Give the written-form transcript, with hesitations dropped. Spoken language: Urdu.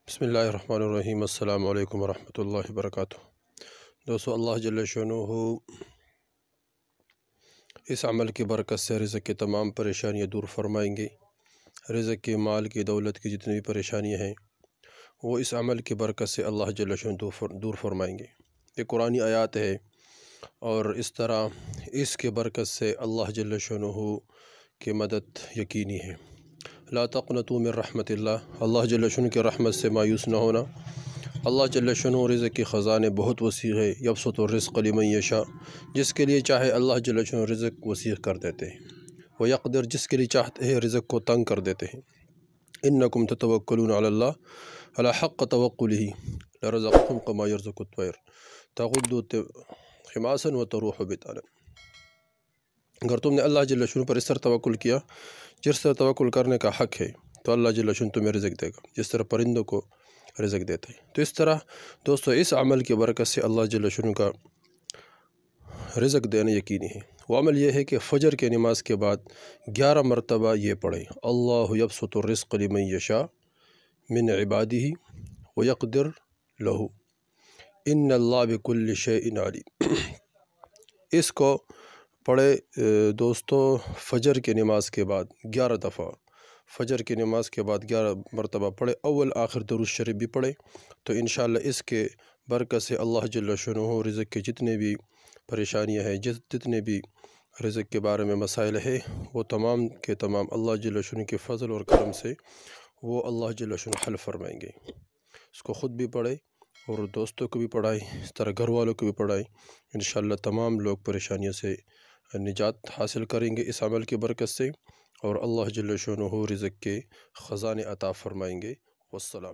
بسم اللہ الرحمن الرحیم۔ السلام علیکم ورحمۃ اللہ وبرکاتہ۔ دوستو، اللہ جل شانہ اس عمل کی برکت سے رزق کی تمام پریشانیاں دور فرمائیں گے۔ رزق کی، مال کی، دولت کی جتنی بھی پریشانیاں ہیں وہ اس عمل کی برکت سے اللہ جل شانہ دور فرمائیں گے۔ یہ قرآنی آیات ہے، اور اس طرح اس کے برکت سے اللہ جل شانہ کی مدد یقینی ہے۔ لا تقنطوا من رحمت اللہ جل شانہ کی رحمت سے مایوس نہ ہونا۔ اللہ جل شانہ رزق کی خزانے بہت وسیع ہے۔ یبسط الرزق لمن یشاء، جس کے لیے چاہے اللہ جل شانہ رزق وسیع کر دیتے ہیں، ویقدر، جس کے لیے چاہتے ہیں رزق کو تنگ کر دیتے ہیں۔ انکم تتوکلون علی اللہ علی حق توکلہ لرزقکم کما یرزق الطیر تغدو خماسا وتروح بطانا۔ اگر تم نے اللہ جل شانہ پر اس طرح توکل کیا جس طرح توکل کرنے کا حق ہے، تو اللہ جل شانہ تمہیں رزق دے گا جس طرح پرندوں کو رزق دیتا ہے۔ تو اس طرح دوستو اس عمل کی برکت سے اللہ جل شانہ کا رزق دینا یقینی ہے۔ وہ عمل یہ ہے کہ فجر کے نماز کے بعد 11 مرتبہ یہ پڑھیں، اللہ یبسط الرزق لمن یشاء من عبادہ ویقدر لہ ان اللہ بکل شیء علیم۔ اس کو پڑھے دوستو فجر کی نماز کے بعد 11 دفعہ، فجر کی نماز کے بعد 11 مرتبہ پڑھے، اول آخر درود شریف بھی پڑھے، تو انشاءاللہ اس کے برکت سے اللہ جل شانہ رزق کے جتنے بھی پریشانیاں ہیں، جتنے بھی رزق کے بارے میں مسائل ہے، وہ تمام کے تمام اللہ جل شانہ کے فضل اور کرم سے وہ اللہ جل شانہ حل فرمائیں گے۔ اس کو خود بھی پڑھے اور دوستوں کو بھی پڑھائیں، اس طرح گھر والوں کو بھی پڑھائیں۔ انشاءاللہ تمام لوگ پریشانیوں سے نجات حاصل کریں گے اس عمل کی برکت سے، اور اللہ جل شانہ رزق کے خزانے عطا فرمائیں گے۔ والسلام۔